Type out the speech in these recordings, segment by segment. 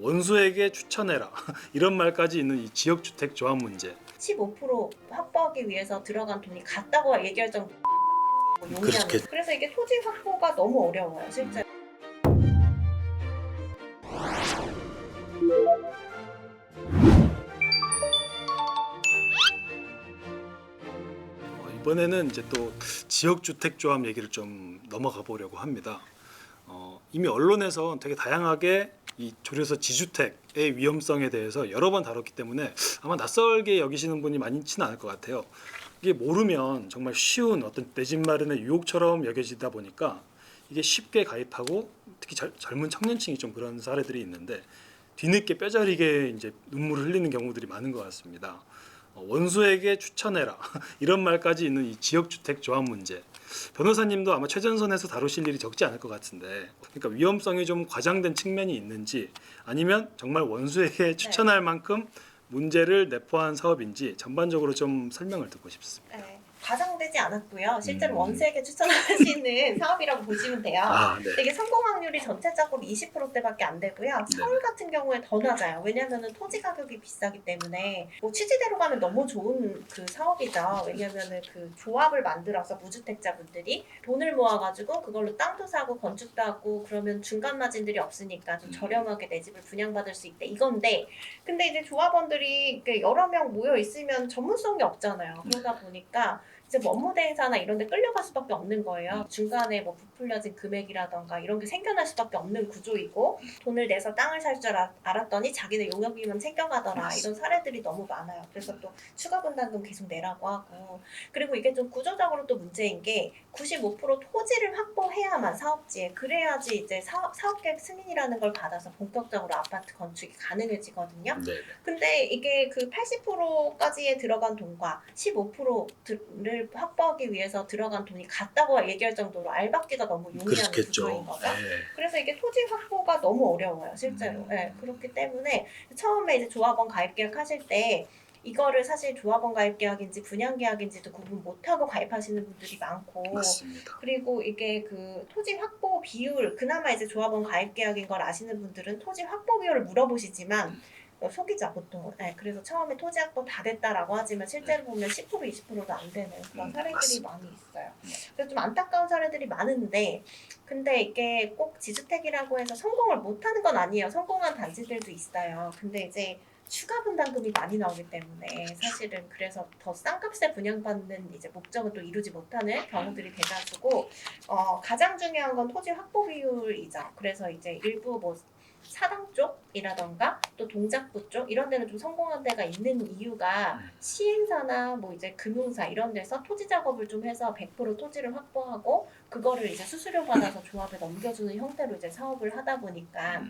원수에게 추천해라 이런 말까지 있는 이 지역주택 조합 문제. 15% 확보하기 위해서 들어간 돈이 같다고 얘기할 정도 용이하는. 그렇겠죠. 그래서 이게 토지 확보가 너무 어려워요, 실제로. 이번에는 이제 또 지역주택 조합 얘기를 좀 넘어가 보려고 합니다. 이미 언론에서 되게 다양하게 이 조려서 지주택의 위험성에 대해서 여러 번 다뤘기 때문에 아마 낯설게 여기시는 분이 많지는 않을 것 같아요. 이게 모르면 정말 쉬운 어떤 내 집 마련의 유혹처럼 여겨지다 보니까 이게 쉽게 가입하고 특히 젊은 청년층이 좀 그런 사례들이 있는데 뒤늦게 뼈저리게 이제 눈물을 흘리는 경우들이 많은 것 같습니다. 원수에게 추천해라 이런 말까지 있는 이 지역주택 조합 문제. 변호사님도 아마 최전선에서 다루실 일이 적지 않을 것 같은데, 그러니까 위험성이 좀 과장된 측면이 있는지 아니면 정말 원수에게 추천할 만큼 문제를 내포한 사업인지 전반적으로 좀 설명을 듣고 싶습니다. 네, 과장되지 않았고요. 실제로 원수에게 추천할 수 있는 사업이라고 보시면 돼요. 네. 되게 성공 확률이 전체적으로 20%대밖에 안 되고요. 서울 같은 경우에 더 낮아요. 왜냐하면 토지 가격이 비싸기 때문에 뭐 취지대로 가면 너무 좋은 그 사업이죠. 왜냐하면 그 조합을 만들어서 무주택자분들이 돈을 모아가지고 그걸로 땅도 사고 건축도 하고 그러면 중간 마진들이 없으니까 좀 저렴하게 내 집을 분양받을 수 있대, 이건데, 근데 이제 조합원들이 여러 명 모여 있으면 전문성이 없잖아요. 그러다 보니까 이제 뭐 업무 대행사나 이런 데 끌려갈 수밖에 없는 거예요. 중간에 뭐 부풀려진 금액이라던가 이런 게 생겨날 수밖에 없는 구조이고, 돈을 내서 땅을 살 줄 알았더니 자기네 용역비만 챙겨가더라, 이런 사례들이 너무 많아요. 그래서 또 추가 분담금 계속 내라고 하고, 그리고 이게 좀 구조적으로 또 문제인 게 95% 토지를 확보해야만 사업지에, 그래야지 이제 사업계획 승인이라는 걸 받아서 본격적으로 아파트 건축이 가능해지거든요. 네. 근데 이게 그 80%까지에 들어간 돈과 15%를 확보하기 위해서 들어간 돈이 같다고 얘기할 정도로 알박기가 너무 용이한 구조인 거죠. 그래서 이게 토지 확보가 너무 어려워요, 실제로. 네, 그렇기 때문에 처음에 이제 조합원 가입 계약 하실 때 이거를 사실 조합원 가입 계약인지 분양 계약인지도 구분 못하고 가입하시는 분들이 많고, 맞습니다. 그리고 이게 그 토지 확보 비율, 그나마 이제 조합원 가입 계약인 걸 아시는 분들은 토지 확보 비율을 물어보시지만 속이자 보통은. 네, 그래서 처음에 토지 확보 다 됐다라고 하지만 실제로 보면 10% 20%도 안 되는 그런 사례들이 맞습니다. 많이 있어요. 그래서 좀 안타까운 사례들이 많은데, 근데 이게 꼭 지주택이라고 해서 성공을 못하는 건 아니에요. 성공한 단지들도 있어요. 근데 이제 추가 분담금이 많이 나오기 때문에 사실은 그래서 더 싼 값에 분양받는 이제 목적을 또 이루지 못하는 경우들이 대다수고, 가장 중요한 건 토지 확보 비율이죠. 그래서 이제 일부 뭐 사당 쪽이라던가 또 동작구 쪽 이런 데는 좀 성공한 데가 있는 이유가 시행사나 뭐 이제 금융사 이런 데서 토지 작업을 좀 해서 100% 토지를 확보하고 그거를 이제 수수료 받아서 조합에 넘겨주는 형태로 이제 사업을 하다 보니까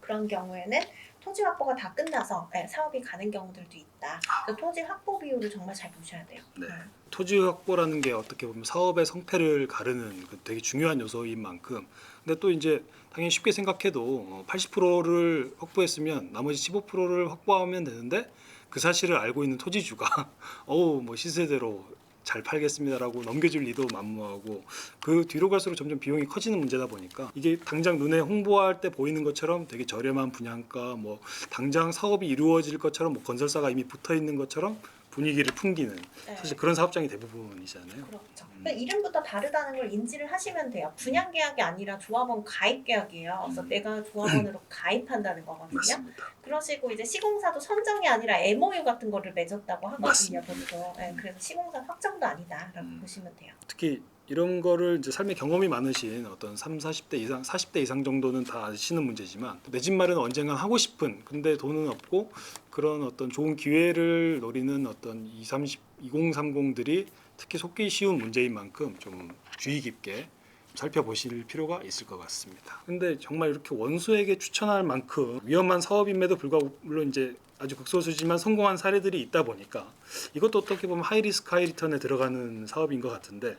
그런 경우에는 토지 확보가 다 끝나서 사업이 가는 경우들도 있다. 그래서 토지 확보 비율을 정말 잘 보셔야 돼요. 네. 토지 확보라는 게 어떻게 보면 사업의 성패를 가르는 되게 중요한 요소인 만큼, 근데 또 이제 당연히 쉽게 생각해도 80%를 확보했으면 나머지 15%를 확보하면 되는데 그 사실을 알고 있는 토지주가 뭐 시세대로 잘 팔겠습니다라고 넘겨줄 리도 만무하고, 그 뒤로 갈수록 점점 비용이 커지는 문제다 보니까 이게 당장 눈에 홍보할 때 보이는 것처럼 되게 저렴한 분양가, 뭐 당장 사업이 이루어질 것처럼 뭐 건설사가 이미 붙어 있는 것처럼 분위기를 풍기는, 사실 그런 사업장이 대부분이잖아요. 그렇죠. 그러니까 이름부터 다르다는 걸 인지를 하시면 돼요. 분양 계약이 아니라 조합원 가입 계약이에요. 그래서 내가 조합원으로 가입한다는 거거든요. 맞습니다. 그러시고 이제 시공사도 선정이 아니라 MOU 같은 거를 맺었다고 하거든요, 맞습니다. 보통. 그래서 시공사 확정도 아니다라고 보시면 돼요. 특히 이런 거를 이제 삶의 경험이 많으신 어떤 30, 40대 이상, 40대 이상 정도는 다 아시는 문제지만, 내 집 마련은 언젠가 하고 싶은, 근데 돈은 없고 그런 어떤 좋은 기회를 노리는 어떤 2030들이 특히 속기 쉬운 문제인 만큼 좀 주의 깊게 살펴보실 필요가 있을 것 같습니다. 근데 정말 이렇게 원수에게 추천할 만큼 위험한 사업임에도 불구하고, 물론 이제 아주 극소수지만 성공한 사례들이 있다 보니까 이것도 어떻게 보면 하이리스크 하이리턴에 들어가는 사업인 것 같은데,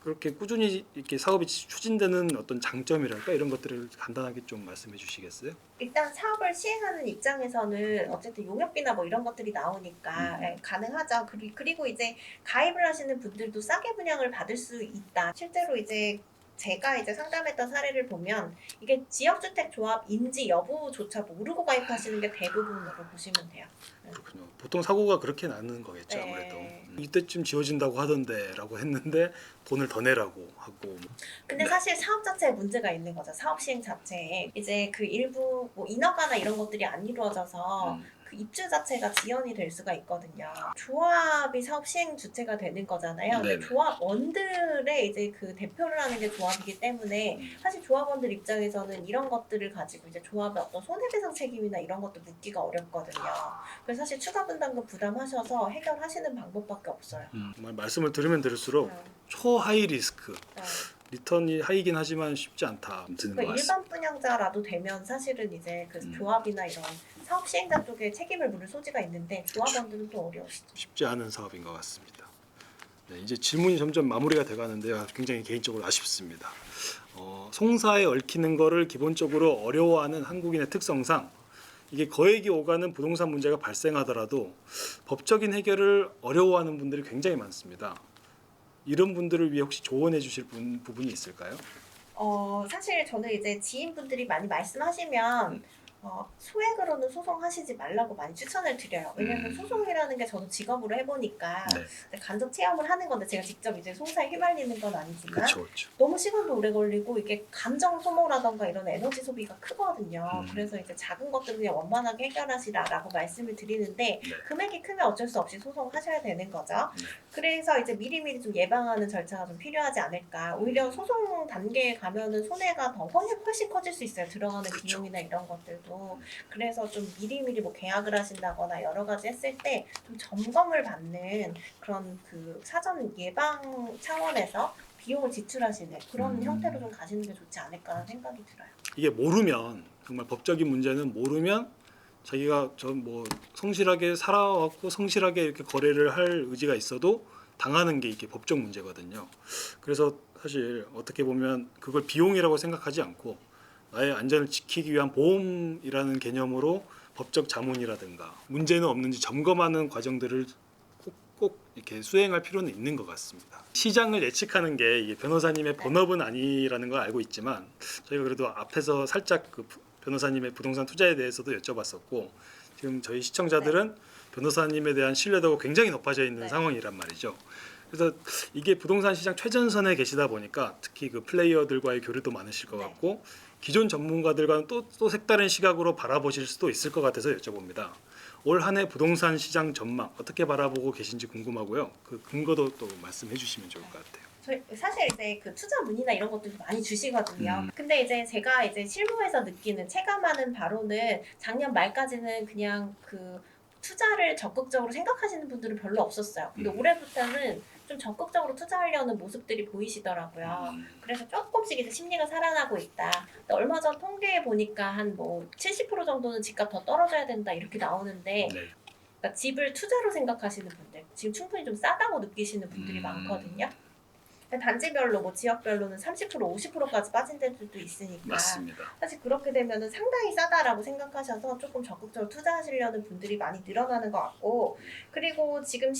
그렇게 꾸준히 이렇게 사업이 추진되는 어떤 장점이랄까, 이런 것들을 간단하게 좀 말씀해 주시겠어요? 일단 사업을 시행하는 입장에서는 어쨌든 용역비나 뭐 이런 것들이 나오니까 가능하죠. 그리고 이제 가입을 하시는 분들도 싸게 분양을 받을 수 있다. 실제로 이제 제가 이제 상담했던 사례를 보면 이게 지역주택조합인지 여부조차 모르고 가입하시는 게 대부분으로 보시면 돼요. 그렇군요. 보통 사고가 그렇게 나는 거겠죠. 네. 아무래도 이때쯤 지어진다고 하던데라고 했는데 돈을 더 내라고 하고. 근데 네. 사실 사업 자체에 문제가 있는 거죠. 사업 시행 자체에 이제 그 일부 뭐 인허가나 이런 것들이 안 이루어져서 그 입주 자체가 지연이 될 수가 있거든요. 조합이 사업 시행 주체가 되는 거잖아요. 근데 네네. 조합원들의 이제 그 대표를 하는 게 조합이기 때문에 사실 조합원들 입장에서는 이런 것들을 가지고 이제 조합의 어떤 손해배상 책임이나 이런 것도 묻기가 어렵거든요. 그래서 사실 추가 분담금 부담하셔서 해결하시는 방법밖에 없어요. 정말 말씀을 들으면 들을수록 네. 초하이 리스크, 네. 리턴이 하이긴 하지만 쉽지 않다 드는 것 그러니까 같습니다. 일반 분양자라도 되면 사실은 이제 그 음. 조합이나 이런 사업 시행자 쪽에 책임을 물을 소지가 있는데 조합원들은 또 어려우시죠. 쉽지 않은 사업인 것 같습니다. 네, 이제 질문이 점점 마무리가 돼가는데요. 굉장히 개인적으로 아쉽습니다. 송사에 얽히는 거를 기본적으로 어려워하는 한국인의 특성상 이게 거액이 오가는 부동산 문제가 발생하더라도 법적인 해결을 어려워하는 분들이 굉장히 많습니다. 이런 분들을 위해 혹시 조언해 주실 부분이 있을까요? 사실 저는 이제 지인분들이 많이 말씀하시면 소액으로는 소송하시지 말라고 많이 추천을 드려요. 왜냐면 소송이라는 게 저도 직업으로 해보니까 네, 간접 체험을 하는 건데 제가 직접 이제 송사에 휘말리는 건 아니지만 그렇죠. 너무 시간도 오래 걸리고 이게 감정 소모라던가 이런 에너지 소비가 크거든요. 음. 그래서 이제 작은 것들은 그냥 원만하게 해결하시라라고 말씀을 드리는데 네. 금액이 크면 어쩔 수 없이 소송하셔야 되는 거죠. 네. 그래서 이제 미리미리 좀 예방하는 절차가 좀 필요하지 않을까. 오히려 소송 단계에 가면은 손해가 더 훨씬 커질 수 있어요. 들어가는 그렇죠. 비용이나 이런 것들도. 그래서 좀 미리미리 뭐 계약을 하신다거나 여러 가지 했을 때 좀 점검을 받는 그런 그 사전 예방 차원에서 비용을 지출하시는 그런 형태로 좀 가시는 게 좋지 않을까 생각이 들어요. 이게 모르면 정말 법적인 문제는 모르면 자기가 전 뭐 성실하게 살아왔고 성실하게 이렇게 거래를 할 의지가 있어도 당하는 게 이게 법적 문제거든요. 그래서 사실 어떻게 보면 그걸 비용이라고 생각하지 않고 나의 안전을 지키기 위한 보험이라는 개념으로 법적 자문이라든가 문제는 없는지 점검하는 과정들을 꼭 이렇게 수행할 필요는 있는 것 같습니다. 시장을 예측하는 게 이게 변호사님의 본업은 아니라는 걸 알고 있지만 저희가 그래도 앞에서 살짝 그 변호사님의 부동산 투자에 대해서도 여쭤봤었고 지금 저희 시청자들은 변호사님에 대한 신뢰도가 굉장히 높아져 있는 네. 상황이란 말이죠. 그래서 이게 부동산 시장 최전선에 계시다 보니까 특히 그 플레이어들과의 교류도 많으실 것 네. 같고 기존 전문가들과는 또 색다른 시각으로 바라보실 수도 있을 것 같아서 여쭤봅니다. 올 한 해 부동산 시장 전망 어떻게 바라보고 계신지 궁금하고요. 그 근거도 또 말씀해 주시면 좋을 것 같아요. 사실 이제 그 투자 문의나 이런 것들도 많이 주시거든요. 근데 이제 제가 이제 실무에서 느끼는 체감하는 바로는 작년 말까지는 그냥 그 투자를 적극적으로 생각하시는 분들은 별로 없었어요. 근데 올해부터는 좀 적극적으로 투자하려는 모습들이 보이시더라고요. 그래서 조금씩 이제 심리가 살아나고 있다. 근데 얼마 전 통계에 보니까 한 뭐 70% 정도는 집값 더 떨어져야 된다 이렇게 나오는데 네. 그러니까 집을 투자로 생각하시는 분들 지금 충분히 좀 싸다고 느끼시는 분들이 많거든요. 단지별로 뭐 지역별로는 30% 50%까지 빠진 데들도 있으니까 맞습니다. 사실 그렇게 되면은 상당히 싸다라고 생각하셔서 조금 적극적으로 투자하시려는 분들이 많이 늘어나는 것 같고 그리고 지금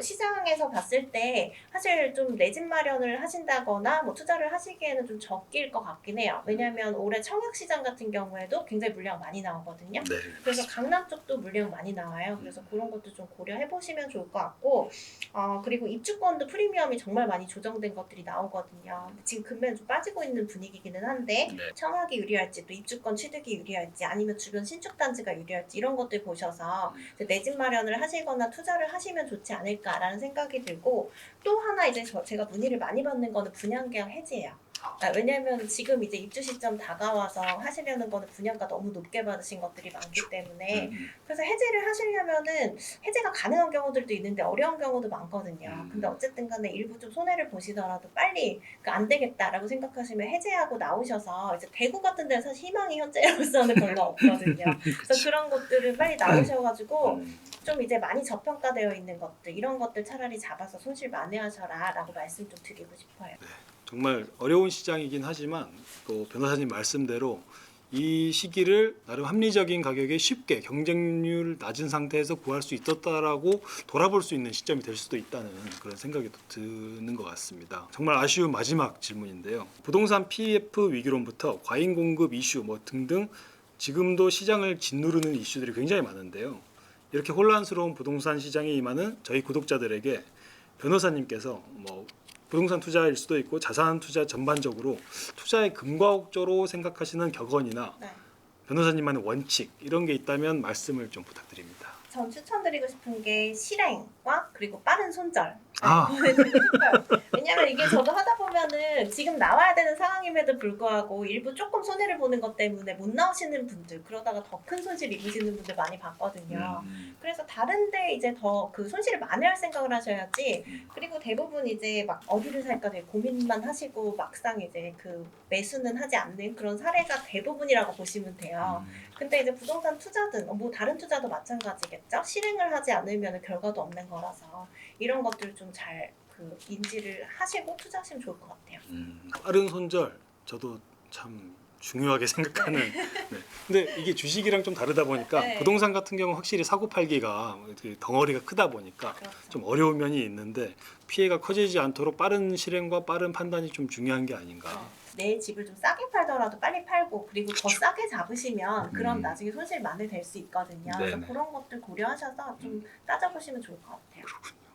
시장에서 봤을 때 사실 좀 내 집 마련을 하신다거나 뭐 투자를 하시기에는 좀 적길 것 같긴 해요. 왜냐하면 올해 청약시장 같은 경우에도 굉장히 물량 많이 나오거든요. 네. 그래서 강남 쪽도 물량 많이 나와요. 그래서 그런 것도 좀 고려해 보시면 좋을 것 같고 그리고 입주권도 프리미엄이 정말 많이 조정된 것들이 나오거든요. 근데 지금 금매는 좀 빠지고 있는 분위기기는 한데 네. 청약이 유리할지 또 입주권 취득이 유리할지 아니면 주변 신축 단지가 유리할지 이런 것들 보셔서 내 집 마련을 하시거나 투자를 하시면 좋지 않을까라는 생각이 들고 또 하나 이제 제가 문의를 많이 받는 거는 분양계약 해지예요. 왜냐하면 지금 이제 입주 시점 다가와서 하시려는 거는 분양가 너무 높게 받으신 것들이 많기 때문에 그래서 해지를 하시려면은 해지가 가능한 경우들도 있는데 어려운 경우도 많거든요. 근데 어쨌든 간에 일부 좀 손해를 보시더라도 빨리 안 되겠다라고 생각하시면 해지하고 나오셔서 이제 대구 같은 데는 사실 희망이 현재로서는 별로 없거든요. 그래서 그런 것들은 빨리 나오셔가지고 좀 이제 많이 저평가되어 있는 것들 이런 것들 차라리 잡아서 손실 만회하셔라라고 말씀 좀 드리고 싶어요. 정말 어려운 시장이긴 하지만 또 변호사님 말씀대로 이 시기를 나름 합리적인 가격에 쉽게 경쟁률 낮은 상태에서 구할 수 있었다라고 돌아볼 수 있는 시점이 될 수도 있다는 그런 생각이 드는 것 같습니다. 정말 아쉬운 마지막 질문인데요. 부동산 PF 위기론부터 과잉 공급 이슈 뭐 등등 지금도 시장을 짓누르는 이슈들이 굉장히 많은데요. 이렇게 혼란스러운 부동산 시장에 임하는 저희 구독자들에게 변호사님께서 뭐 부동산 투자일 수도 있고 자산 투자 전반적으로 투자의 금과 옥조로 생각하시는 격언이나 네. 변호사님만의 원칙 이런 게 있다면 말씀을 좀 부탁드립니다. 전 추천드리고 싶은 게 실행과 그리고 빠른 손절. 아. 보내드리고 싶어요. 왜냐면 이게 저도 하다 보면은 지금 나와야 되는 상황임에도 불구하고 일부 조금 손해를 보는 것 때문에 못 나오시는 분들, 그러다가 더 큰 손실 입으시는 분들 많이 봤거든요. 그래서 다른데 이제 더 그 손실을 만회할 생각을 하셔야지. 그리고 대부분 이제 막 어디를 살까 되게 고민만 하시고 막상 이제 그 매수는 하지 않는 그런 사례가 대부분이라고 보시면 돼요. 근데 이제 부동산 투자든 뭐 다른 투자도 마찬가지겠죠. 실행을 하지 않으면 결과도 없는 거라서 이런 것들을 좀 잘 그 인지를 하시고 투자하시면 좋을 것 같아요. 빠른 손절 저도 참 중요하게 생각하는. 네. 근데 이게 주식이랑 좀 다르다 보니까 네. 부동산 같은 경우 확실히 사고 팔기가 덩어리가 크다 보니까 그렇죠. 좀 어려운 면이 있는데 피해가 커지지 않도록 빠른 실행과 빠른 판단이 좀 중요한 게 아닌가. 내 집을 좀 싸게 팔더라도 빨리 팔고 그리고 더 그렇죠. 싸게 잡으시면 그럼 음. 나중에 손실 만회될 수 있거든요. 그래서 네네. 그런 것들 고려하셔서 좀 따져보시면 좋을 것 같아요.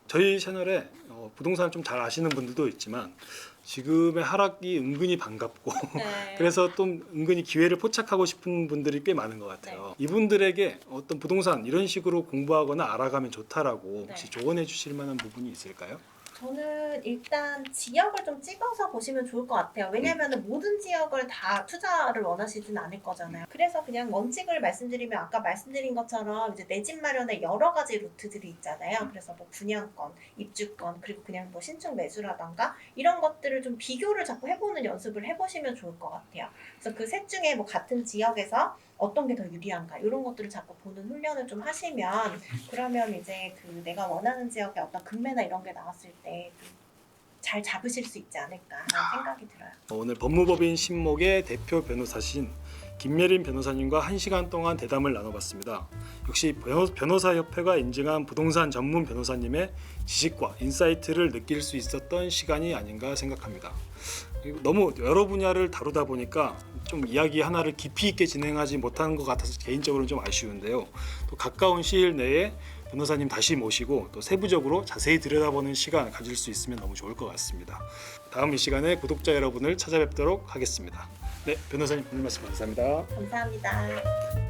저희 채널에 부동산을 좀 잘 아시는 분들도 있지만 지금의 하락이 은근히 반갑고 네. 그래서 또 은근히 기회를 포착하고 싶은 분들이 꽤 많은 것 같아요. 이분들에게 어떤 부동산 이런 식으로 공부하거나 알아가면 좋다라고 혹시 조언해 주실 만한 부분이 있을까요? 저는 일단 지역을 좀 찍어서 보시면 좋을 것 같아요. 왜냐하면 모든 지역을 다 투자를 원하시진 않을 거잖아요. 그래서 그냥 원칙을 말씀드리면 아까 말씀드린 것처럼 이제 내 집 마련의 여러 가지 루트들이 있잖아요. 그래서 뭐 분양권, 입주권, 그리고 그냥 뭐 신축 매수라던가 이런 것들을 좀 비교를 자꾸 해보는 연습을 해보시면 좋을 것 같아요. 그래서 그 셋 중에 뭐 같은 지역에서 어떤 게 더 유리한가 이런 것들을 자꾸 보는 훈련을 좀 하시면 그러면 이제 그 내가 원하는 지역에 어떤 금매나 이런 게 나왔을 때 잘 잡으실 수 있지 않을까라는 생각이 들어요. 오늘 법무법인 신목의 대표 변호사신 김예린 변호사님과 1시간 동안 대담을 나눠봤습니다. 역시 변호사협회가 인증한 부동산 전문 변호사님의 지식과 인사이트를 느낄 수 있었던 시간이 아닌가 생각합니다. 너무 여러 분야를 다루다 보니까 좀 이야기 하나를 깊이 있게 진행하지 못하는 것 같아서 개인적으로는 좀 아쉬운데요. 또 가까운 시일 내에 변호사님 다시 모시고 또 세부적으로 자세히 들여다보는 시간 가질 수 있으면 너무 좋을 것 같습니다. 다음 이 시간에 구독자 여러분을 찾아뵙도록 하겠습니다. 네, 변호사님 오늘 말씀 감사합니다. 감사합니다.